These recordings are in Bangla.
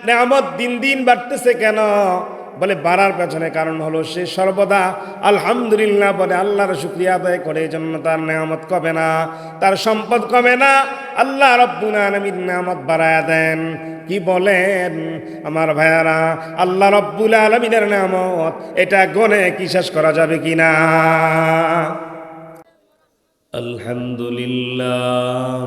নেয়ামত দিন দিন বাড়তেছে কেন? বলে বাড়ার পেছনে কারণ হলো সে সর্বদা আলহামদুলিল্লাহ বলে, আল্লাহর শুকরিয়া আদায় করে, এই জন্য তার নেয়ামত কমে না, তার সম্পদ কমে না। আল্লাহ রাব্বুল আলামিন নেয়ামত বাড়ায়া দেন। কি বলেন আমার ভাইয়ারা? আল্লাহ রাব্বুল আলামিনের নেয়ামত এটা গনে কি শেষ করা যাবে কিনা? আলহামদুলিল্লাহ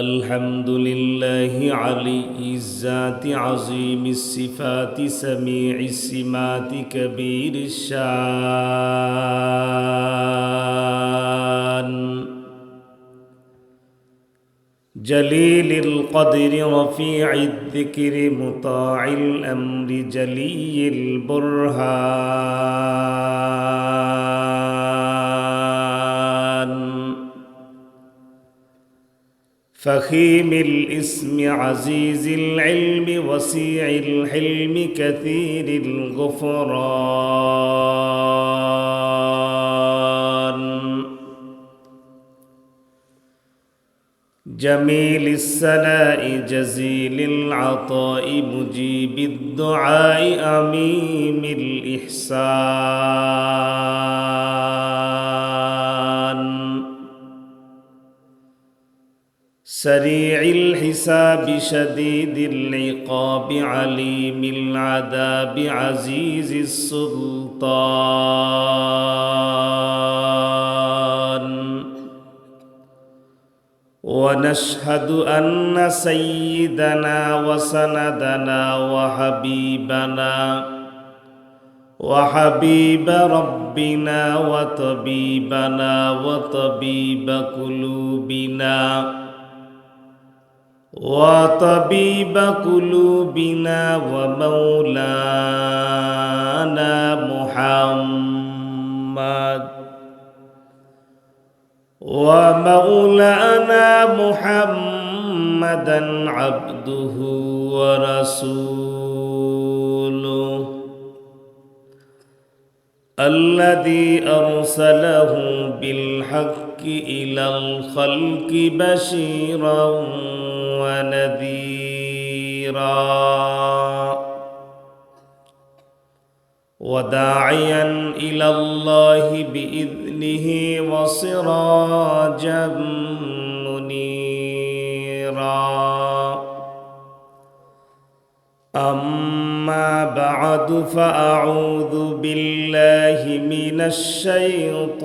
আলহামদুলিল্লাহি আলিয়্যিজ জাতি আযীমিস সিফাতি সামিঈস সিমাতি কবীরিশ শান জলিলিল কদরি রফিঈদ যিকরি মুতাঈল আমরি জলিয়িল বুরহান فخيم الاسم عزيز العلم وسيع الحلم كثير الغفران جميل الثناء جزيل العطاء مجيب الدعاء عميم الإحسان سريع الحساب شديد العقاب عليم العذاب عزيز السلطان ونشهد أن سيدنا وسندنا وحبيب ربنا وطبيبنا وطبيب قلوبنا ومولانا محمدا عبده ورسوله الذي أرسله بالحق إلى الخلق بشيرا ونذيرا وداعيا إلى الله بإذنه وسراجا منيرا أما بعد فأعوذ بالله من الشيطان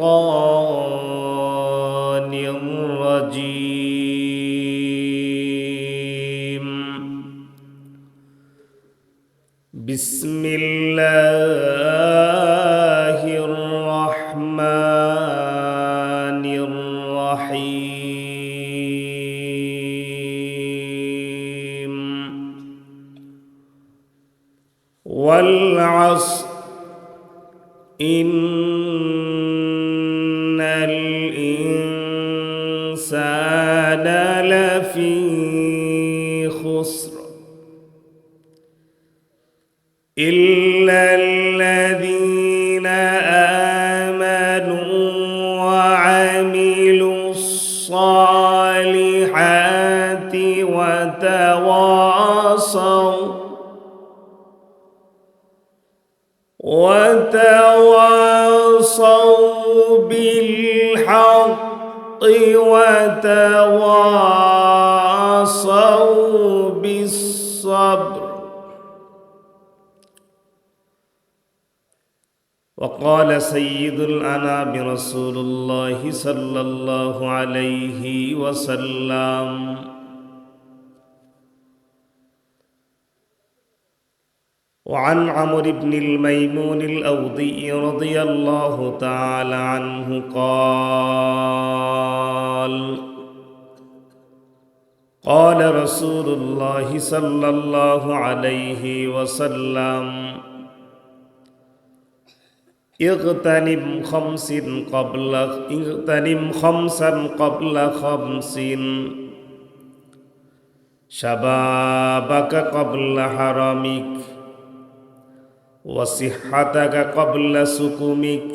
الرجيم بسم الله الرحمن الرحيم والعصر إن الإنسان لفي خسر إلا الذين آمنوا وعملوا الصالحات وتواصوا بالحق وتواصوا بالصبر. وقال سيد الأنام رسول الله صلى الله عليه وسلم: وعن عمرو بن الميمون الأوضي رضي الله تعالى عنه قال: قال رسول الله صلى الله عليه وسلم: اغتنم خمسا قبل خمس، شبابك قبل حرمك، وصحتك قبل سقمك،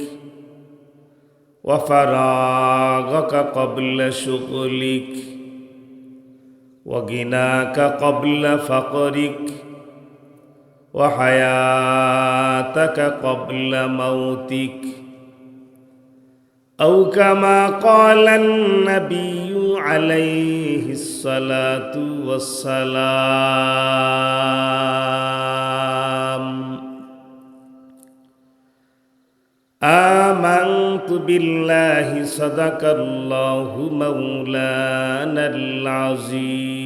وفراغك قبل شغلك، وغناك قبل فقرك وحياتك قبل موتك أو كما قال النبي عليه الصلاة والسلام آمنت بالله صدق الله مولانا العظيم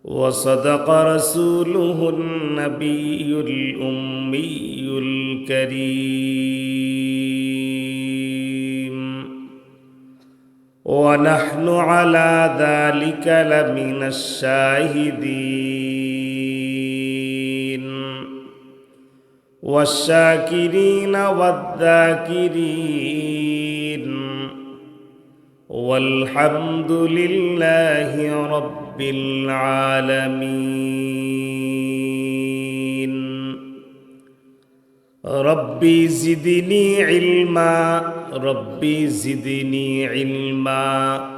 وصدق رسوله النبي الأمي الكريم ونحن على ذلك لمن الشاهدين والشاكرين والذاكرين والحمد لله رب العالمين ربي زدني علما ربي زدني علما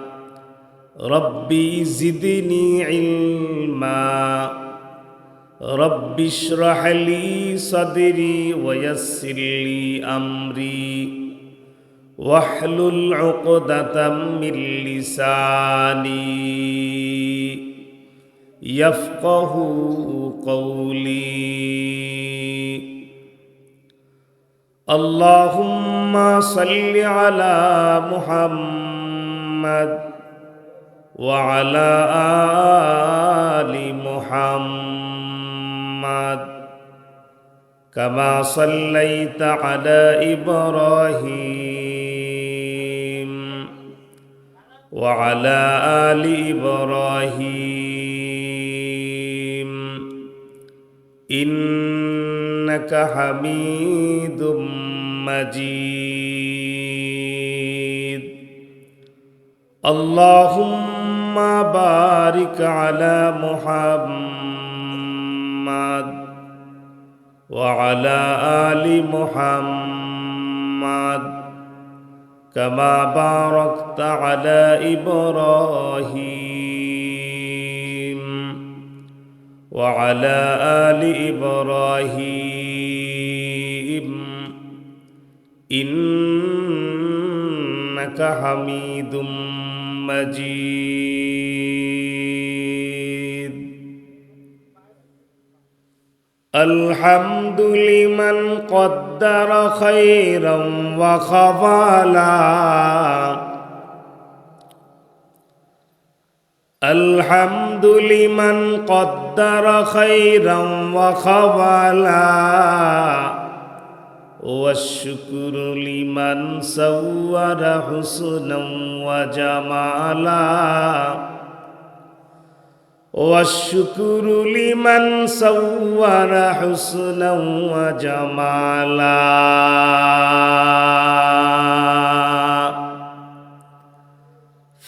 ربي زدني علما رب اشرح لي صدري ويسر لي أمري واحلل عقدة من لساني يفقه قولي اللهم صل على محمد وعلى آل محمد كما صليت على إبراهيم وعلى آل إبراهيم إنك حميد مجيد اللهم بارك على محمد وعلى آل محمد كما باركت على إبراهيم وعلى آل إبراهيم إنك حميد مجيد الحمد لمن قدر خيرا وخذلا الحمد لمن قدر خيرا وخذلا والشكر لمن صور حسنا وجمالا والشكر لمن صور حسنا وجمالا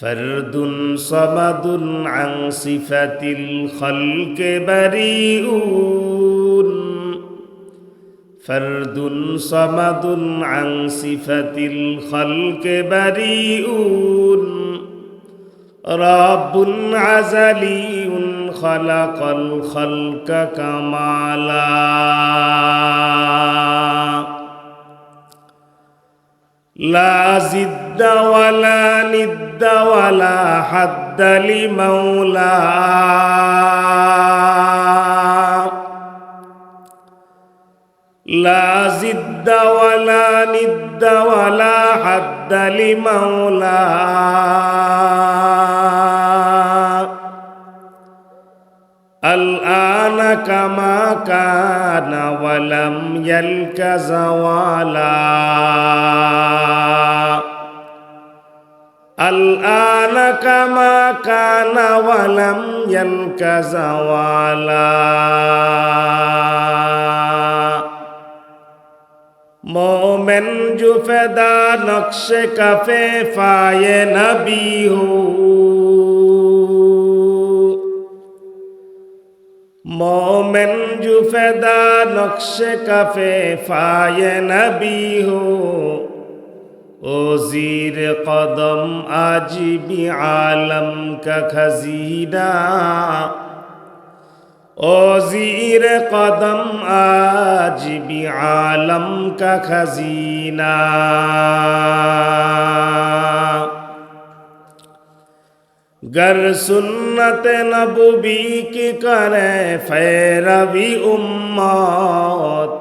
فرد صمد عن صفة الخلق بريء فرد صمد عن صفة الخلق بريء رب عزلي خلق الخلق كمالا لا زد ولا ند ولا حد لمولاه لا زد ولا ند ولا حد لمولاه الآن كما كان ولم يلك زوالا الآن كما كان ولم يلك زوالا मोमिन जो फैदा नक्श कफे फाये नबी हो मोमिन जो फैदा नक्श कफे फाये नबी हो ओ ज़ीर कदम आज भी आलम का खजीना, ओ ज़ीर कदम आज भी आलम का खजीना। गर सुन्नत नबवी की करे फैरवी उम्मत,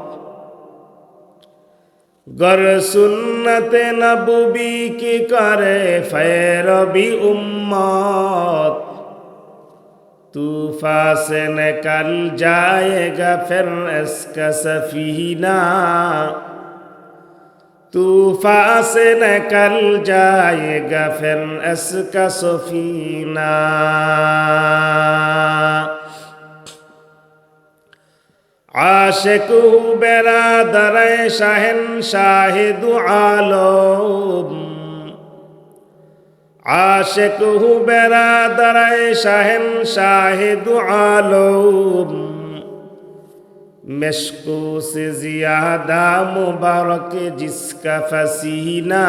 गर सुन्नत नबवी की करे फैरवी उम्मत, तूफा से निकल जाएगा फिर इसका सफीना, तूफा से निकल जाएगा फिर इसका सफीना। आशिक हूँ बेरादर शहंशाह दो आलम, आशिक हूँ बेरादर शहंशाह दो आलम, मिश्को से ज़्यादा मुबारक जिसका फसीना,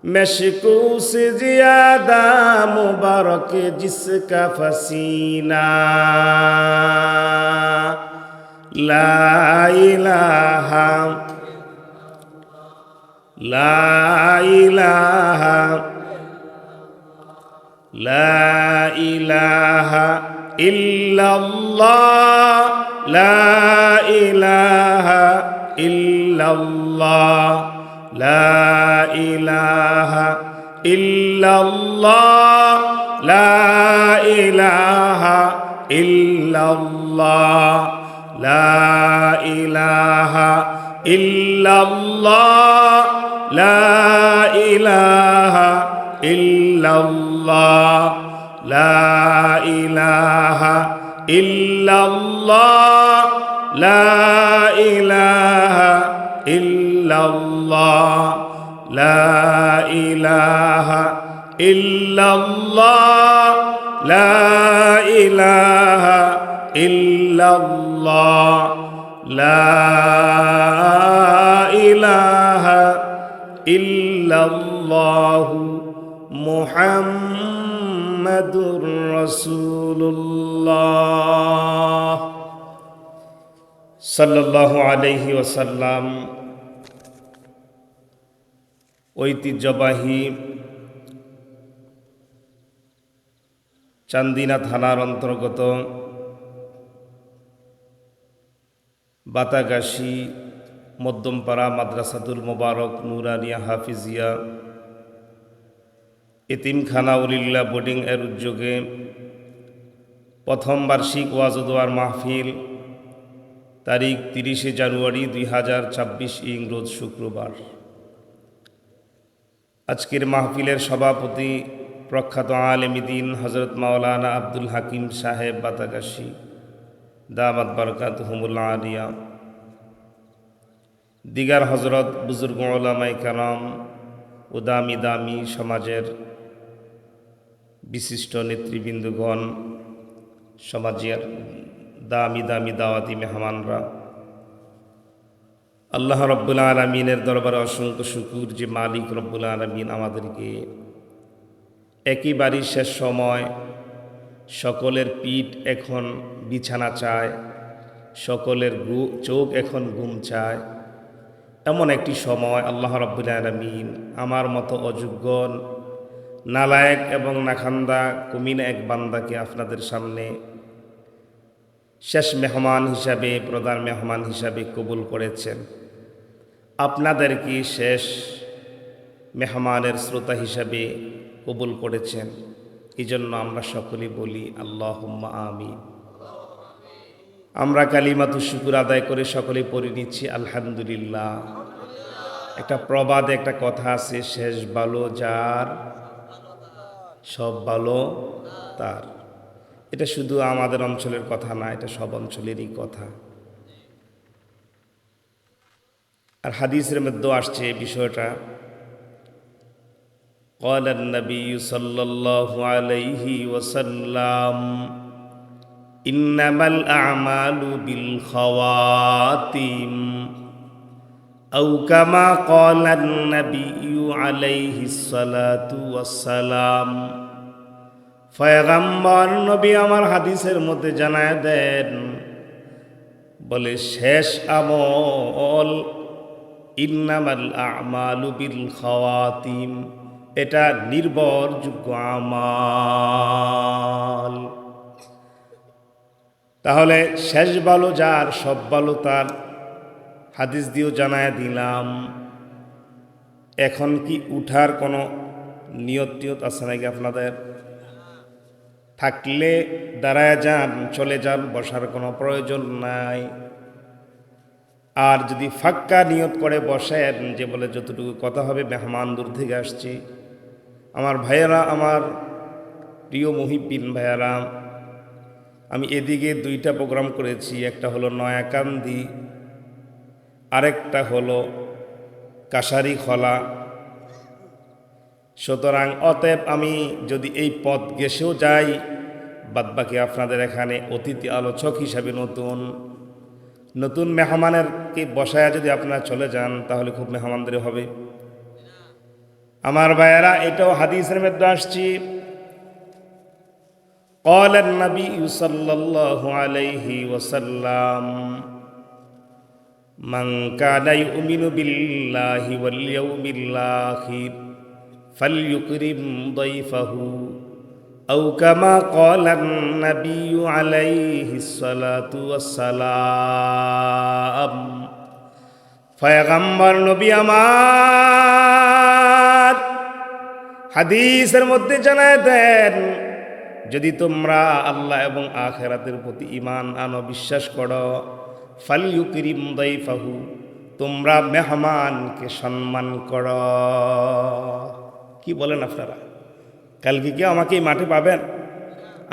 मिश्को से ज़्यादा मुबारक जिसका फसीना। ला इलाहा ला इलाहा ला इलाहा इल्लल्लाह, ला इलाहा इल्लल्लाह, ला इलाहा इल्लल्लाह, ला इलाहा इल्लल्लाह, ला इलाहा इल्लल्लाह, ला इलाहा इल्लल्लाह, ला इलाहा इल्लल्लाह, ला इलाहा इल्लल्लाह, ला इलाहा इल्लल्लाह, ला इलाहा इल्लल्लाह, ला इलाहा इल्लल्लाह मुहम्मदुर रसूलुल्लाह সাল্লাল্লাহু আলাইহি ওয়াসাল্লাম। ঐতিহ্যবাহী চান্দিনা থানার অন্তর্গত বাতাগাশী মধ্যমপাড়া মাদ্রাসাতুল মোবারক নুরানিয়া হাফিজিয়া এতিমখানা উলিল্লাহ বোর্ডিং এর উদ্যোগে প্রথম বার্ষিক ওয়াজ ও দোয়ার মাহফিল তারিখ 30শে জানুয়ারি 2026 রোজ শুক্রবার। আজকের মাহফিলের সভাপতি প্রখ্যাত আলেম দ্বীন হযরত মাওলানা আব্দুল হাকিম সাহেব বাতাগাশী দামাত বারাকাতুহুমুল আলিয়া, দিগার হজরত বুজুর্গ উলামায়ে কেরাম ও দামি দামি সমাজের বিশিষ্ট নেতৃবৃন্দগণ, সমাজের দামি দামি দাওয়াতি মেহমানরা, আল্লাহ রব্বুল আলামিনের দরবারে অসংখ্য শুকুর যে মালিক রব্বুল আলামিন আমাদেরকে একেবারেই শেষ সময়, সকলের পিঠ এখন বিছানা চায়, সকলের চোখ এখন ঘুম চায়, এমন একটি সময় আল্লাহ রব্বুল আলামিন আমার মতো অযোগ্য, নালায়েক এবং নাখান্দা কমিনা এক বান্দাকে আপনাদের সামনে শেষ মেহমান হিসাবে, প্রধান মেহমান হিসাবে কবুল করেছেন। আপনাদেরকে শেষ মেহমানের শ্রোতা হিসাবে কবুল করেছেন। এই জন্য আমরা সকলেই বলি আল্লাহুম্মা আমিন। আমরা কালিমাতু শুকুর আদায় করে সকলে পড়ে নিচ্ছি আলহামদুলিল্লাহ। একটা প্রবাদে একটা কথা আছে, শেষ ভালো যার সব ভালো তার। এটা শুধু আমাদের অঞ্চলের কথা না, এটা সব অঞ্চলেরই কথা। আর হাদিসের মধ্যে আসছে এই বিষয়টা, قال النبي صلى الله عليه وسلم إنما الأعمال بالخواتيم আও কামা ক্বালান নাবিয়্যু আলাইহিস সালাতু ওয়াস সালাম। পয়গম্বর নবী আমার হাদিসের মধ্যে জানায় দেন, বলে শেষ আমল ইন্নামাল আমালু বিল খাওয়াতিম, এটা নির্ভরযোগ্য আমাল। তাহলে শেষ ভালো যার, সব ভালো তার, হাদিস দিয়েও জানায় দিলাম। এখন কি উঠার কোনো নিয়ত আছে নাকি আপনাদের? থাকলে দাঁড়ায় যান, চলে যান, বসার কোনো প্রয়োজন নাই। আর যদি ফাক্কা নিয়ত করে বসেন যে বলে যতটুকু কথা হবে, মেহমান দূর থেকে আসছি, আমার ভাইয়েরা, আমার প্রিয় মুহিব্বিন ভাইয়েরা, আমি এদিকে 2টা প্রোগ্রাম করেছি। একটা হলো নয়াকান্দি, আরেকটা হলো কাশারি খোলা। সুতরাং অতএব আমি যদি এই পথ গেছেও যাই, বাদবাকি আপনাদের এখানে অতিথি আলোচক হিসাবে নতুন মেহমানেরকে বসায় যদি আপনারা চলে যান, তাহলে খুব মেহমানদারি হবে। আমার ভাইয়েরা, এটাও হাদিসের মধ্যে আসছি। قال النبي صلى الله عليه وسلم من كان يؤمن بالله واليوم الآخر فليكرم ضيفه أو كما قال النبي عليه الصلاة والسلام। পয়গম্বর নবী আমার হাদিসের মধ্যে জানায় দেন, যদি তোমরা আল্লাহ এবং আখিরাতের প্রতি ঈমান আনো, বিশ্বাস করো, ফালইউকরিম দাইফাহু, তোমরা মেহমানকে সম্মান করো। কি বলেন আপনারা? কালকে কি আমাকে এই মাঠে পাবেন?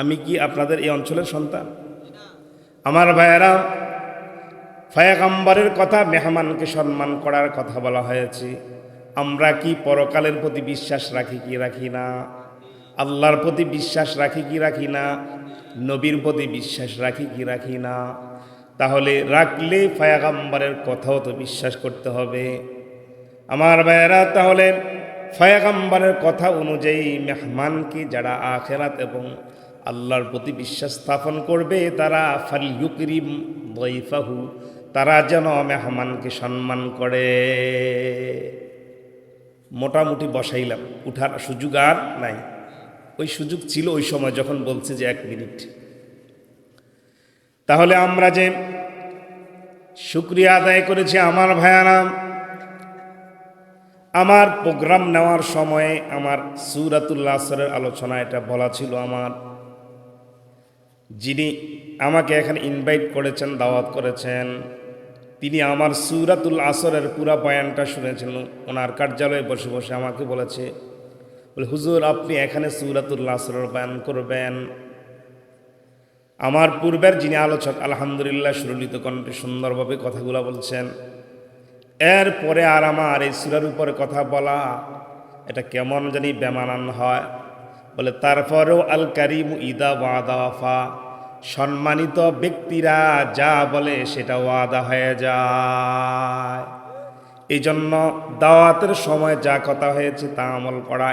আমি কি আপনাদের এই অঞ্চলের সন্তান? আমার ভাইয়েরা, পয়গম্বরের কথা, মেহমানকে সম্মান করার কথা বলা হয়েছে। আমরা কি পরকালের প্রতি বিশ্বাস রাখি কি রাখি না? আল্লাহর প্রতি বিশ্বাস রাখি কি রাখি না? নবীর প্রতি বিশ্বাস রাখি কি রাখি না? তাহলে রাখলে পয়গম্বরের কথাও তো বিশ্বাস করতে হবে। আমার ভাইয়েরা, তাহলে পয়গম্বরের কথা অনুযায়ী মেহমানকে যারা আখিরাত এবং আল্লাহর প্রতি বিশ্বাস স্থাপন করবে, তারা ফালইউকরিম দাইফাহু, তারা যেন মেহমানকে সম্মান করে। মোটামুটি বসাইলাম, উঠার সুযোগ আর নাই। ওই সুযোগ ছিল ওই সময় যখন বলছে যে 1 মিনিট। তাহলে আমরা যে শুকরিয়া আদায় করেছি আমার ভাইয়ারা, আমার প্রোগ্রাম নেওয়ার সময়ে আমার সূরাতুল আসরের আলোচনা এটা বলা ছিল। আমার যিনি আমাকে এখানে ইনভাইট করেছেন, দাওয়াত করেছেন, তিনি আমার সূরাতুল আসরের পুরা বয়ানটা শুনেছেন। ওনার কার্যালয়ে বসে বসে আমাকে বলেছে, বলে হুজুর আপনি এখানে সূরাতুল আসরের বয়ান করবেন। আমার পূর্বের যিনি আলোচক আলহামদুলিল্লাহ সুললিত কণ্ঠে সুন্দরভাবে কথাগুলো বলছেন, এরপরে আর আমার এই সূরার উপরে কথা বলা এটা কেমন জানি বেমানান হয়। বলে তারপরেও আল কারিমু ইদা ওয়াদা ওয়াফা, সম্মানিত ব্যক্তিরা যা বলে সেটা ওয়াদা হয়ে যায়। এই জন্য দাওয়াতের সময় যা কথা হয়েছে তা আমল করা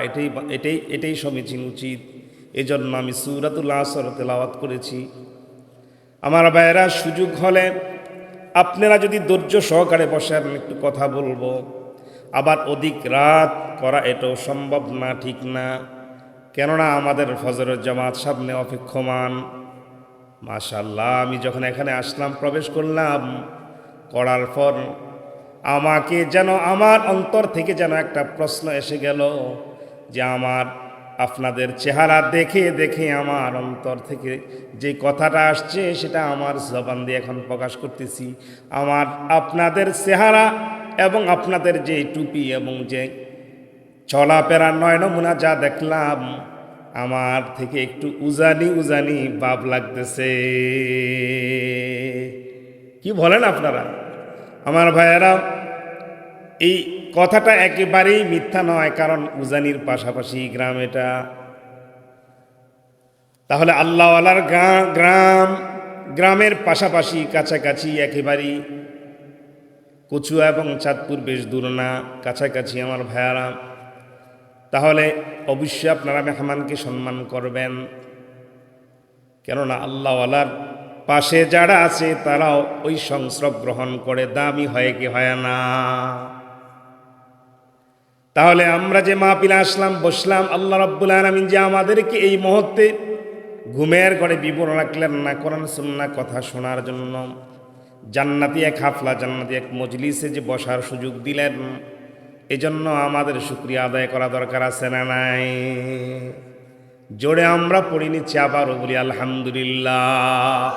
এটাই সমীচীন উচিত। এই জন্য আমি সূরাতুল আসর তেলাওয়াত করেছি। আমার ভাইয়েরা, সুযোগ হলে আপনারা যদি ধৈর্য সহকারে বসেন, একটু কথা বলবো। আবার অধিক রাত করা এটাও সম্ভব না, ঠিক না। কেননা আমাদের ফজরের জামাত সামনে অপেক্ষমান। মাশাআল্লাহ, আমি যখন এখানে আসলাম, প্রবেশ করলাম, করার পর আমাকে যেন আমার অন্তর থেকে যেন একটা প্রশ্ন এসে গেল যে আপনাদের চেহারা দেখে দেখে আমার অন্তর থেকে যে কথাটা আসছে সেটা আমার জবান দিয়ে এখন প্রকাশ করতেছি। আপনাদের চেহারা এবং আপনাদের যে টুপি এবং যে চলাফেরা নয়নমুনা যা দেখলাম, আমার থেকে একটু উজানি ভাব লাগতেছে। কি বলেন আপনারা? আমার ভাইয়েরা, এই কথাটা একেবারেই মিথ্যা নয়, কারণ উজানির পাশাপাশি গ্রাম এটা। তাহলে আল্লাহওয়ালার গ্রামের পাশাপাশি কাছাকাছি একেবারেই কচুয়া এবং চাঁদপুর বেশ দূর না, কাছাকাছি আমার ভাইয়ারা। তাহলে অবশ্যই আপনারা মেহমানকে সম্মান করবেন, কেননা আল্লাহওয়ালার পাশে যারা আছে তারাও ওই সংস্রব গ্রহণ করে, দামি হয় কি হয় না। তাহলে আমরা যে মাহফিলে আসলাম, বসলাম, আল্লাহ রাব্বুল আলামিন যে আমাদেরকে এই মুহূর্তে ঘুমের ঘরে বিবরণ রাখলেন না, কোরআন সুন্নাহ কথা শোনার জন্য, জান্নাতি এক হাফলা, জান্নাতি এক মজলিসে যে বসার সুযোগ দিলেন, এজন্য আমাদের শুকরিয়া আদায় করা দরকার আছে না নাই? জোরে আমরা পড়ে নিচ্ছি, আবারও বলি আলহামদুলিল্লাহ,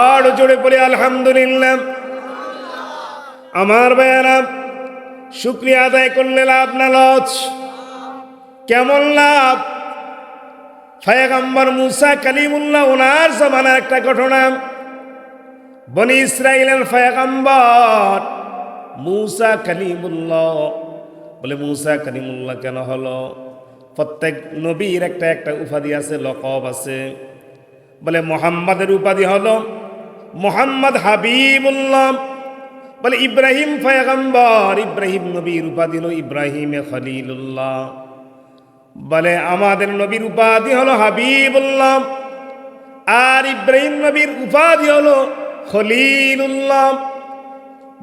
আর জোরে পড়ি আলহামদুলিল্লাহ। আমার ভাইয়েরা, শুকরিয়া আদায় করলে লাভ না লস? কেমন লাভ? পয়গম্বর মুসা কালিমুল্লাহ ওনার জামানার একটা ঘটনা। বনি ইসরাইলের পয়গম্বর মুসা কালিমুল্লাহ, বলে মুসা কালিমুল্লাহ কেন হলো? প্রত্যেক নবীর একটা একটা উপাধি আছে, লকব আছে। বলে মোহাম্মদের উপাধি হলো মোহাম্মদ হাবিবুল্লাহ। বলে ইব্রাহিম পয়গম্বর, ইব্রাহিম নবীর উপাধি হলো ইব্রাহিমে খলিলুল্লাহ। বলে আমাদের নবীর উপাধি হলো হাবিবুল্লাহ, আর ইব্রাহিম নবীর উপাধি হলো খলিলুল্লাহ।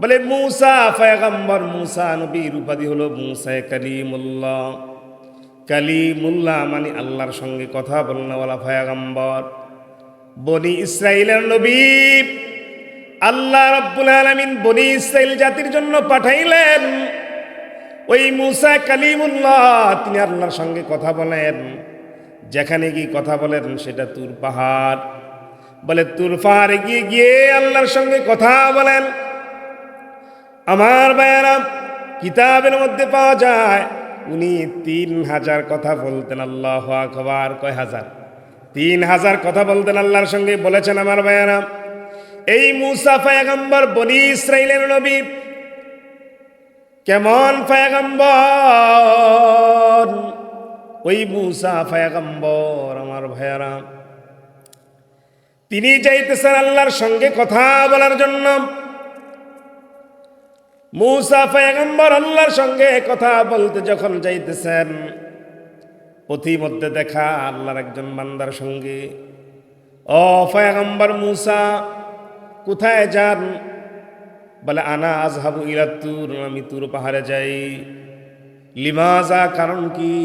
বলে মুসা পয়গম্বর, মুসা নবীর উপাধি হলো মুসা কালিমুল্লাহ। কালিমুল্লাহ মানে আল্লাহর সঙ্গে কথা বলনেওয়ালা পয়গম্বর। বনি ইসরাইলের নবী আল্লাহ রাব্বুল আলামিন বনি ইসরাইল জাতির জন্য পাঠাইলেন ওই মুসা কালিমুল্লাহ। তিনি আল্লাহর সঙ্গে কথা বলেন, যেখানে গিয়ে কথা বলেন সেটা তুর পাহাড়। বলে তুর পাহাড়ে গিয়ে গিয়ে আল্লাহর সঙ্গে কথা বলেন। আমার ভাইয়েরা, কিতাবের মধ্যে পাওয়া যায় উনি 3000 কথা বলতেন। আল্লাহু আকবার! কয় হাজার? 3000 কথা বলতেন আল্লাহর সঙ্গে। বলেছেন আমার ভাইয়েরা, এই মুসা পয়গম্বর বনি ইসরাইলের নবী। কেমন পয়গম্বর? ওই মুসা পয়গম্বর আমার ভাইয়েরা, তিনি যাইতেছেন আল্লাহর সঙ্গে কথা বলার জন্য। মুসা পয়গম্বর আল্লাহর সঙ্গে কথা বলতে যখন যাইতেছেন, পথিমধ্যে দেখা আল্লাহর একজন বান্দার সঙ্গে। ও পয়গম্বর মুসা, কোথায় যান? বলে আনা আযহাবু ইলা তুর, আমি তুর পাহাড়ে যাই। লিমাজা, কারণ কি?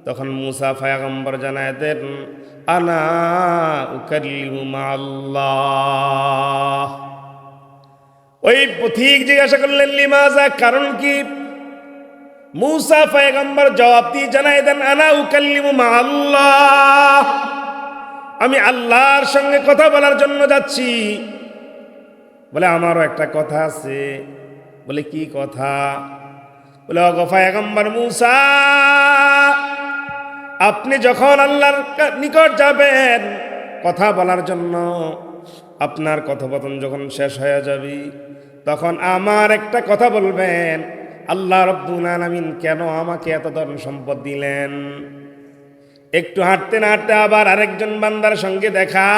তখন মুসা পয়গম্বর জানায় দেন, আনা উকাল্লিমু মাআল্লাহ। ওই পথিক জিজ্ঞাসা করলেন লিমাজা, কারণ কি? মুসা পয়গম্বর জবাব দিয়ে জানায় দেন, আনা উকাল্লিমু মাআল্লাহ, আমি আল্লাহর সঙ্গে কথা বলার জন্য যাচ্ছি। বলে আমারও একটা কথা আছে। বলে কি কথা? বলে ওগো পয়গম্বর মুসা, আপনি যখন আল্লাহর নিকট যাবেন কথা বলার জন্য, আপনার কথোপকথন যখন শেষ হয়ে যাবে, তখন আমার একটা কথা বলবেন, আল্লাহ রাব্বুল আলামিন কেন আমাকে এত ধন সম্পদ দিলেন? একটু হাঁটতে না হাঁটতে আবার আরেকজন বান্দার সঙ্গে দেখা।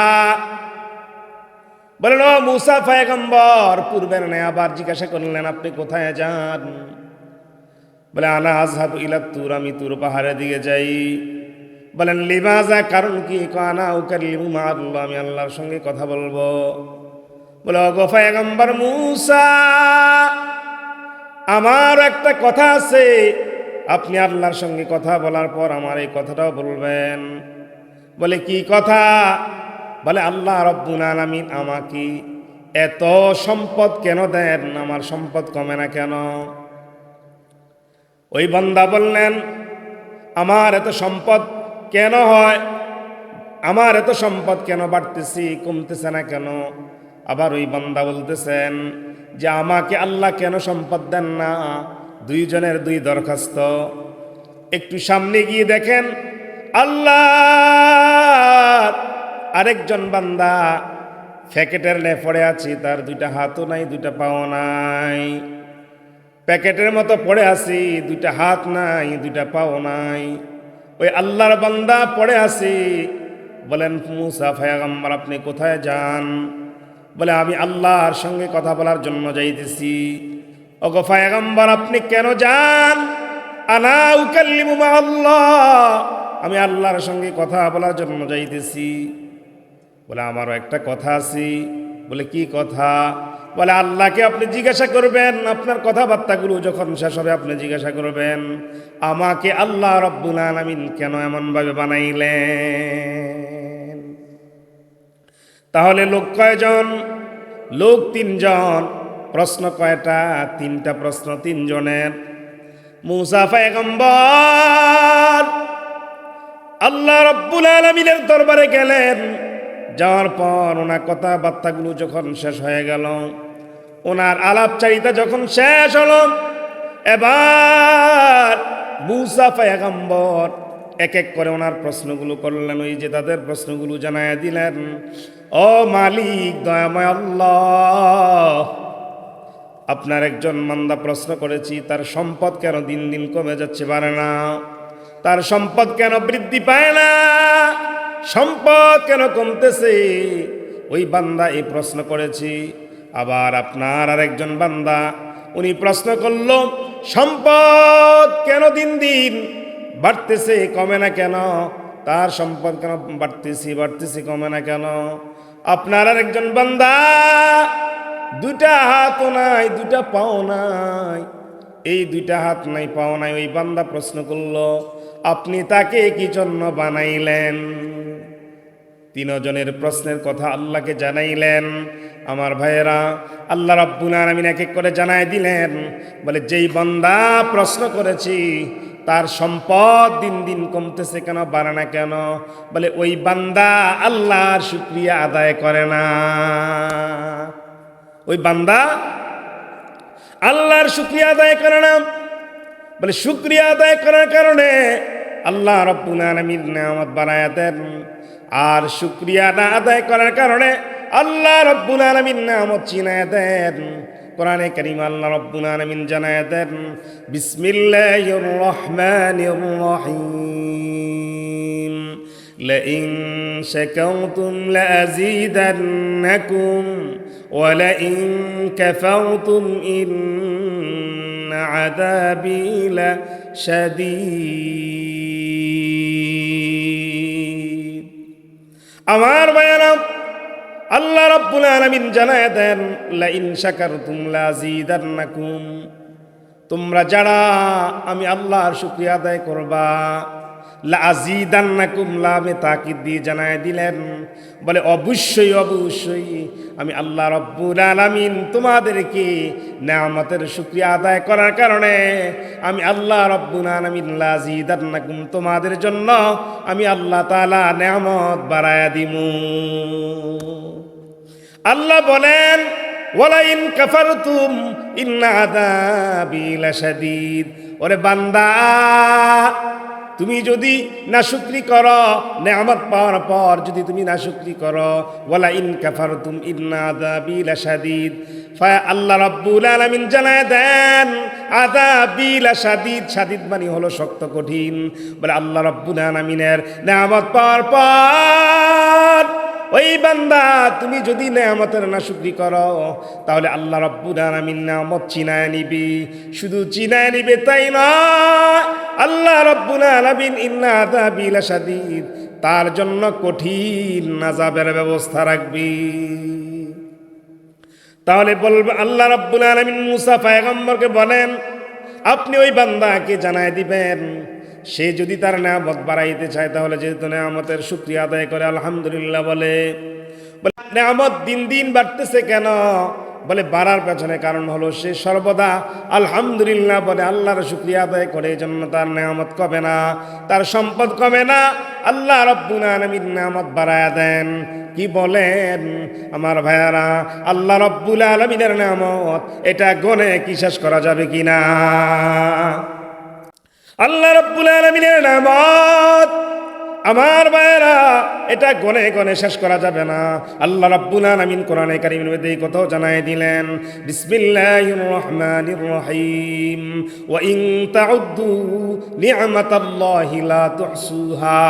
বলেন ও মুসা পয়গম্বর, পূর্বের নেই আবার জিজ্ঞাসা করলেন, আপনি কোথায় যান? বলে আনা আযহাবু ইলা তুর, আমি তুর পাহাড়ের দিকে যাই। বলেন লিমাজা, কারণ কি? আনা উকাল্লিমু মাআল্লাহ, আমি আল্লাহর সঙ্গে কথা বলবো। বলে ওগো পয়গম্বর মুসা, আমার একটা কথা আছে, আপনি আল্লাহর সঙ্গে কথা বলার পর আমার এই কথাটাও বলবেন। বলে কি কথা? বলে আল্লাহ রাব্বুল আলামিন আমাকে এত সম্পদ কেন দেন? আমার সম্পদ কমে না কেন? ওই বান্দা বললেন, আমার এত সম্পদ কেন হয়? আমার এত সম্পদ কেন বাড়তেছি, কমতেছে না কেন? আবার ওই বান্দা বলতেছেন যে আমাকে আল্লাহ কেন সম্পদ দেন না? দুইজনের দুই দরখাস্ত। একটু সামনে গিয়ে দেখেন আল্লাহ আরেকজন বান্দা প্যাকেটের নে পড়ে আছি, তার দুইটা হাতও নাই, দুইটা পাও নাই। প্যাকেটের মতো পড়ে আছি, দুইটা হাত নাই, দুইটা পাও নাই। ওই আল্লাহর বান্দা পড়ে আছি। বলেন মুসা পয়গম্বর, আপনি কোথায় যান? বলে আমি আল্লাহর সঙ্গে কথা বলার জন্য যাইতেছি। ওগো পয়গম্বর আপনি কেন যান? আনা উকাল্লিমু মা আল্লাহ, আমি আল্লাহর সঙ্গে কথা বলার জন্য যাইতেছি। বলে আমারও একটা কথা আছে। বলে কি কথা? বলে আল্লাহকে আপনি জিজ্ঞাসা করবেন, আপনার কথাবার্তাগুলো যখন শেষ হবে আপনি জিজ্ঞাসা করবেন আমাকে আল্লাহ রব্বুল আলামিন কেন এমনভাবে বানাইলেন। তাহলে লোক কয়জন? লোক 3 জন। প্রশ্ন কয়টা? 3টা প্রশ্ন 3 জনের। মূসা পয়গম্বর আল্লাহ রব্বুল আলামিনের দরবারে গেলেন। যাওয়ার পর ওনার কথাবার্তাগুলো যখন শেষ হয়ে গেল, ওনার আলাপচারিতা যখন শেষ হলো, এবার মূসা পয়গম্বর এক এক করে ওনার প্রশ্নগুলো করলেন। ওই যে তাদের প্রশ্নগুলো জানায় দিলেন। ও মালিক দয়াময় আল্লাহ, আপনার একজন বান্দা প্রশ্ন করেছি, তার সম্পদ কেন দিন দিন কমে যাচ্ছে, পারে না? তার সম্পদ কেন বৃদ্ধি পায় না? সম্পদ কেন কমতেছে? ওই বান্দা এই প্রশ্ন করেছি। আবার আপনার আরেকজন বান্দা উনি প্রশ্ন করল, সম্পদ কেন দিন দিন বাড়তেছে, কমে না কেন? তার সম্পদ কেন বাড়তেছে কমে না কেন? আপনার আরেকজন বান্দা 2টা হাতও নাই, 2টা পাও নাই। এই 2টা হাত নাই, পাও নাই। ওই বান্দা প্রশ্ন করল, আপনি তাকে কি জন্য বানাইলেন? 3 জনের প্রশ্নের কথা আল্লাহকে জানাইলেন। আমার ভাইয়েরা, আল্লাহ রাব্বুল আলামিন এক এক করে জানাই দিলেন। বলে যেই বান্দা প্রশ্ন করেছি তার সম্পদ দিন দিন কমতেছে কেন, বাড়ে না কেন? বলে ওই বান্দা আল্লাহর শুকরিয়া আদায় করে না। ওই বান্দা আল্লাহর শুকরিয়া আদায় করে না। বলে শুকরিয়া আদায় করার কারণে আল্লাহ রাব্বুল আলামিন নিয়ামত বাড়ায়া দেন, আর শুকরিয়া না আদায় করার কারণে আল্লাহ রাব্বুল আলামিন নিয়ামত চিনায়া দেন। কোরআনে কারীম আল্লাহ রাব্বুল আলামিন জানায়া দেন, বিসমিল্লাহির রহমানির রহিম, লাইন শাকারতুম লাযীদান্নাকুম ওয়া লাইন কাফারতুম ইন্না আযাবি লাশাদীদ। আমার ভাইয়েরা, আল্লাহ রাব্বুল আলামিন জানায় দেন, লাইন শাকারতুম লাযীদান্নাকুম, তোমরা যারা আমি আল্লাহর শুকরিয়া আদায় করবা, লাযীদান্নাকুম লামে তাকিদ দিয়ে জানায় দিলেন। বলে অবশ্যই অবশ্যই আমি আল্লাহ রাব্বুল আলামিন তোমাদেরকে নিয়ামতের শুকরিয়া আদায় করার কারণে আমি আল্লাহ রাব্বুল আলামিন লাযীদান্নাকুম তোমাদের জন্য আমি আল্লাহ তাআলা নিয়ামত বাড়ায়া দিমু। আল্লাহ বলেন, ওয়ালাইন কাফারতুম ইন্না আযাবি লাশাদীদ। ওরে বান্দা, তুমি যদি নাশুকরি করো, নিয়ামত পাওয়ার পর যদি তুমি নাশুকরি করো, ওয়ালাইন কাফারতুম ইন্না আযাবি লাশাদীদ, আল্লাহ রাব্বুল আলামিন জানায় দেন আযাবি লাশাদীদ, শাদীদ মানে হলো শক্ত কঠিন। বলে আল্লাহ রাব্বুল আলামিনের নিয়ামত পাওয়ার পর ওই বান্দা তুমি যদি নিয়ামতের নাশুকরি করো, তাহলে আল্লাহ রাব্বুল আলামিন নিয়ামত চিনায় নিবি। শুধু চিনায় নিবে তাই নয়, আল্লাহ রাব্বুল আলামিন ইন্না আযাবি লাশাদীদ, তার জন্য কঠিন আযাবের ব্যবস্থা রাখবি। তাহলে বলবে আল্লাহ রাব্বুল আলামিন মূসা পয়গম্বরকে বলেন, আপনি ওই বান্দাকে জানায় দিবেন, সে যদি তার নিয়ামত বাড়াইতে চায় তাহলে যেহেতু নিয়ামতের শুকরিয়া আদায় করে আলহামদুলিল্লাহ বলে। নিয়ামত দিন দিন বাড়তেছে কেন? বলে বাড়ার পেছনে কারণ হলো সে সর্বদা আলহামদুলিল্লাহ বলে, আল্লাহর শুকরিয়া আদায় করে, এই জন্য তার নিয়ামত কমে না, তার সম্পদ কমে না। আল্লাহ রাব্বুল আলামিন নিয়ামত বাড়ায়া দেন। কি বলেন আমার ভাইয়ারা, আল্লাহ রাব্বুল আলামিনের নিয়ামত এটা গনে কি শেষ করা যাবে কিনা? আল্লাহ রাব্বুল আলামিনের নিয়ামত আমার ভাইয়েরা, এটা গনে গনে শেষ করা যাবে না। আল্লাহ রাব্বুল আলামিন কোরআনে কারীমের মধ্যে এই কথাও জানায় দিলেন, বিসমিল্লাহির রহমানির রহিম, ওয়া ইন তাউদ্দু নি'মাতাল্লাহি লা তুহসুহা।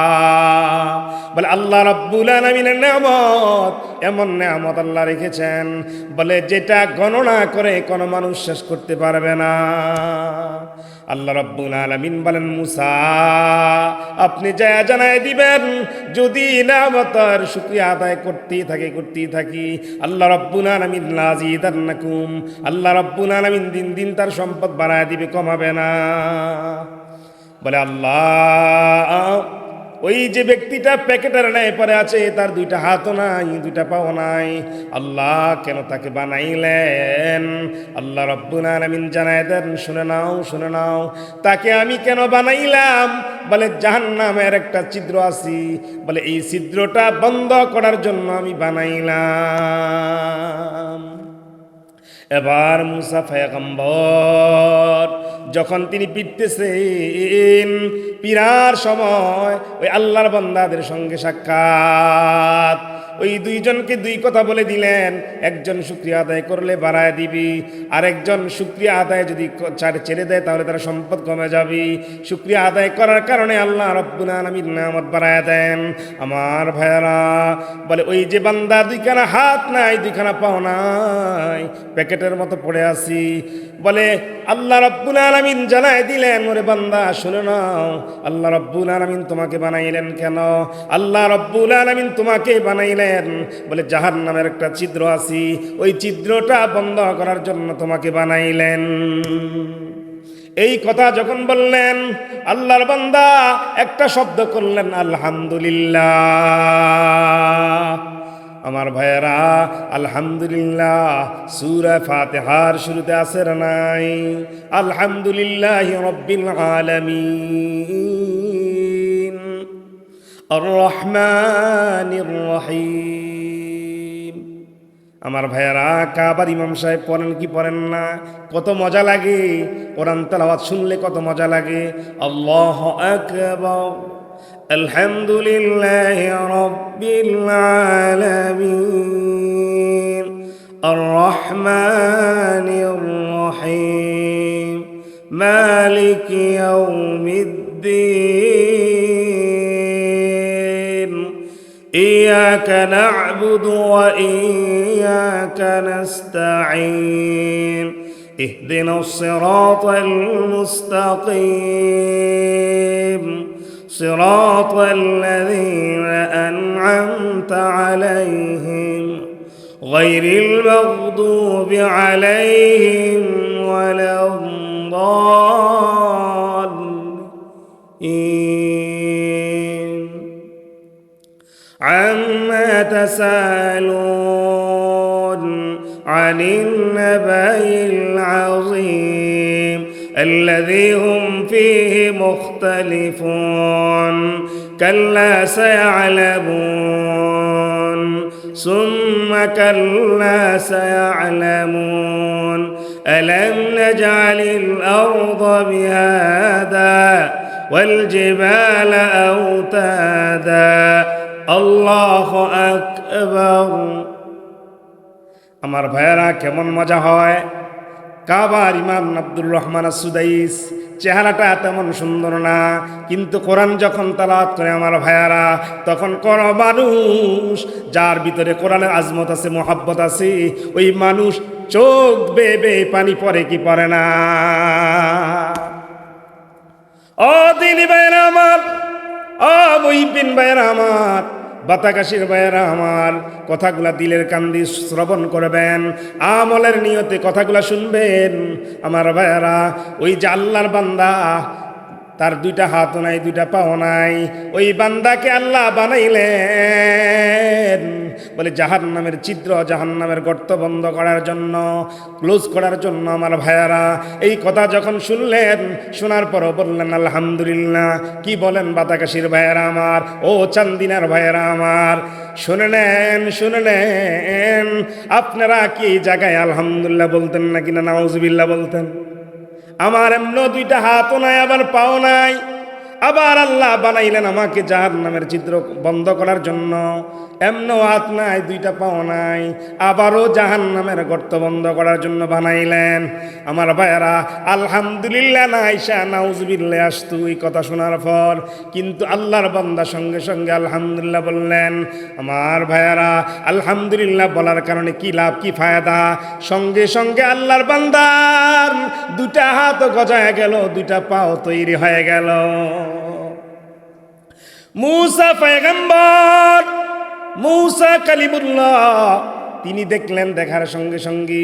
বলে আল্লাহ রাব্বুল আলামিনের নিয়ামত, এমন নিয়ামত আল্লাহ রেখেছেন, বলে যেটা গণনা করে কোনো মানুষ শেষ করতে পারবে না। আল্লাহ রাব্বুল আলামিন বলেন, মুসা আপনি যা জানায় দিবেন, যদি নিয়ামতের শুকরিয়া আদায় করতেই থাকি, আল্লাহ রাব্বুল আলামিন লাযিদান্নাকুম, আল্লাহ রাব্বুল আলামিন দিন দিন তার সম্পদ বাড়ায় দিবে, কমাবে না। বলে আল্লাহ, ওই যে ব্যক্তিটা প্যাকেটের ন্যায় পরে আছে, তার দুইটা হাতও নাই, দুইটা পাও নাই, আল্লাহ কেন তাকে বানাইলেন? আল্লাহ রাব্বুল আলামিন জানায় দেন, শুনে নাও, তাকে আমি কেন বানাইলাম? বলে জাহান্নামের একটা ছিদ্র আছে, বলে এই ছিদ্রটা বন্ধ করার জন্য আমি বানাইলাম। এবার মুসা পয়গম্বর যখন তিনি পিটতেছেন, পিরার সময় ওই আল্লাহর বান্দাদের সঙ্গে সাক্ষাৎ, ওই দুইজনকে দুই কথা বলে দিলেন, একজন শুকরিয়া আদায় করলে বাড়ায় দিবি, আরেকজন শুকরিয়া আদায় যদি ছেড়ে দেয় তাহলে তার সম্পদ কমে যাবে। শুকরিয়া আদায় করার কারণে আল্লাহ রাব্বুল আলামিন নিয়ামত বাড়ায় দেন। আমার ভাইয়ারা, বলে ওই যে বান্দা দুইখানা হাত নাই, দুইখানা পাও নাই, প্যাকেটের মতো পড়ে আছি, বলে আল্লাহ রাব্বুল আলামিন জানায় দিলেন, ওরে বান্দা শুনে নাও, আল্লাহ রাব্বুল আলামিন তোমাকে বানাইলেন কেন? আল্লাহ রাব্বুল আলামিন তোমাকে বানাইলেন, বলে জাহান্নামের একটা ছিদ্র আছে, ওই ছিদ্রটা বন্ধ করার জন্য তোমাকে বানাইলেন। এই কথা যখন বললেন, আল্লাহর বান্দা একটা শব্দ করলেন, আলহামদুলিল্লাহ। আমার ভাইয়েরা, আলহামদুলিল্লাহ সূরা ফাতিহার শুরুতে আছে না নাই? আলহামদুলিল্লাহি রাব্বিল আলামিন আর রহমানির রহিম। আমার ভাইয়েরা, কাবার ইমাম সাহেব পড়েন কি পড়েন না? কত মজা লাগে কোরআন তেলাওয়াত শুনলে, কত মজা লাগে। আল্লাহু আকবার, আলহামদুলিল্লাহি রাব্বিল আলামিন আর রহমানির রহিম মালিকি ইয়াউমিদ্দিন ইয়্যাকা না'বুদু ওয়া ইয়্যাকা নাস্তাঈন ইহদিনাস সিরাতাল মুস্তাকিম صراط الذين أنعمت عليهم غير المغضوب عليهم ولا الضالين عما يتساءلون عن النبأ العظيم الذي هم فيه مختلفون كلا سيعلمون ثم كلا سيعلمون ألم نجعل الأرض مهادا والجبال أوتادا الله أكبر। আমার ভাইয়েরা, কেমন মজা হয়! কাবার ইমাম আব্দুর রহমান আস-সুদাইস, চেহারাটা তেমন সুন্দর না, কিন্তু কোরআন যখন তেলাওয়াত করে আমার ভাইয়ারা, তখন কোন মানুষ যার ভিতরে কোরআনের আজমত আছে, মোহাব্বত আছে, ওই মানুষ চোখ বেয়ে বেয়ে পানি পড়ে কি পড়ে না? ও দিনী ভাইয়েরা আমার, ও মুহিবিন ভাইয়েরা আমার, বাতাকাশির ভাইয়েরা আমার, কথাগুলা দিলের কান দিয়ে শ্রবণ করবেন, আমলের নিয়তে কথাগুলা শুনবেন। আমার ভাইয়েরা, ওই যে আল্লাহর বান্দা, তার দুইটা হাত নাই, দুইটা পাও নাই, ওই বান্দাকে আল্লাহ বানাইলেন, বলে জাহান্নামের ছিদ্র, জাহান্নামের গর্ত বন্ধ করার জন্য, ক্লোজ করার জন্য। আমার ভাইয়ারা, এই কথা যখন শুনলেন, শোনার পরও বললেন আলহামদুলিল্লাহ। কি বলেন বাতাকাশির ভাইয়ারা আমার, ও চান্দিনার ভাইয়ারা আমার, শুনে নেন, আপনারা কি এই জায়গায় আলহামদুলিল্লাহ বলতেন নাকি না নাউজুবিল্লাহ বলতেন? আমার এমন দুইটা হাতও নাই, আবার পাও নাই, আবার আল্লাহ বানাইলেন আমাকে জাহান্নামের ছিদ্র বন্ধ করার জন্য। এমনও হাত নাই, দুইটা পাও নাই, আবারও জাহান্নামের গর্ত বন্ধ করার জন্য বানাইলেন। আমার ভাইয়েরা, আলহামদুলিল্লাহ না আইসা নাউজুবিল্লাহ আসতু এই কথা শোনার পর, কিন্তু আল্লাহর বান্দা সঙ্গে সঙ্গে আলহামদুলিল্লাহ বললেন। আমার ভাইয়েরা, আলহামদুলিল্লাহ বলার কারণে কি লাভ, কি ফায়দা? সঙ্গে সঙ্গে আল্লাহর বান্দার দুটা হাত গজায় গেল, দুটা পাও তৈরি হয়ে গেল। মূসা পয়গম্বর, মূসা কালিমুল্লাহ, তিনি দেখলেন, দেখার সঙ্গে সঙ্গে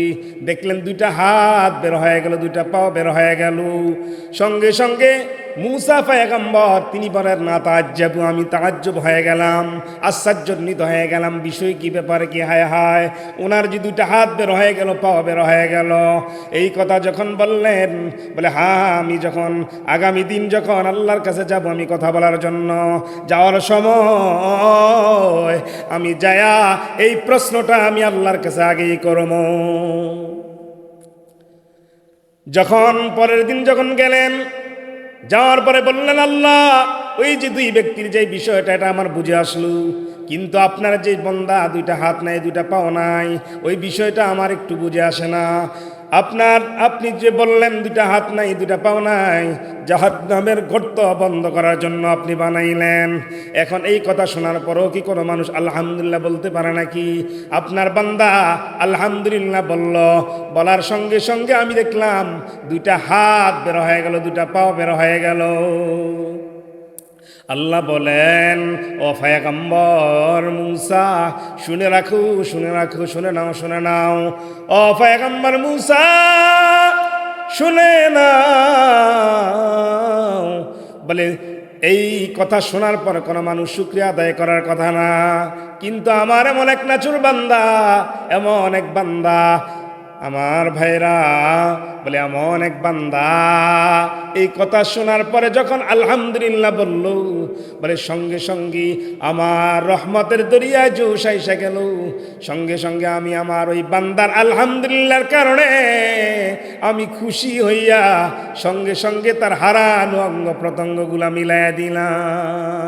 দেখলেন দুইটা হাত বের হয়ে গেল, দুইটা পাও বের হয়ে গেল। সঙ্গে সঙ্গে মূসা পয়গম্বর তিনি বলেন, না তাজ্জাবু, আমি তাজ্জব হয়ে গেলাম, আশ্চর্যান্বিত হয়ে গেলাম। বিষয় কি, ব্যাপারে কি? হায় হায়, ওনার যে দুইটা হাত বের হয়ে গেল, পাও বের হয়ে গেল। এই কথা যখন বললেন, বলে হ্যাঁ, আমি যখন আগামী দিন যখন আল্লাহর কাছে যাব আমি কথা বলার জন্য, যাওয়ার সময় আমি যায়া এই প্রশ্নটা আমি আল্লাহর কাছে আগেই করব। যখন পরের দিন যখন গেলেন, যাওয়ার পরে বললেন, আল্লাহ, ওই যে দুই ব্যক্তির যে বিষয়টা এটা আমার বুঝে আসলো, কিন্তু আপনার যে বান্দা দুইটা হাত নাই, দুইটা পাও নাই, ওই বিষয়টা আমার একটু বুঝে আসে না। আপনি যে বললেন দুইটা হাত নাই, দুইটা পাও নাই, জাহান্নামের গর্ত বন্ধ করার জন্য আপনি বানাইলেন। এখন এই কথা শোনার পরও কি কোনো মানুষ আলহামদুলিল্লাহ বলতে পারে নাকি? আপনার বান্দা আলহামদুলিল্লাহ বলল, বলার সঙ্গে সঙ্গে আমি দেখলাম দুইটা হাত বের হয়ে গেল, দুইটা পাও বের হয়ে গেল। আল্লাহ বলেন, ও পয়গম্বর মূসা, শুনে রাখো, শুনে রাখো, শুনে নাও, শুনে নাও। ও পয়গম্বর মূসা, শুনে নাও। বলে এই কথা শোনার পর কোনো মানুষ শুকরিয়া আদায় করার কথা না, কিন্তু আমার এমন এক নাচুর বান্দা, এমন এক বান্দা, আমার ভাইরা, বলে এমন এক বান্দা এই কথা শোনার পরে যখন আলহামদুলিল্লাহ বলল, বলে সঙ্গে সঙ্গে আমার রহমতের দরিয়ায় জোশ আইসা গেল। সঙ্গে সঙ্গে আমি আমার ওই বান্দার আলহামদুলিল্লাহর কারণে আমি খুশি হইয়া সঙ্গে সঙ্গে তার হারানো অঙ্গ প্রত্যঙ্গগুলা মিলাইয়া দিলাম।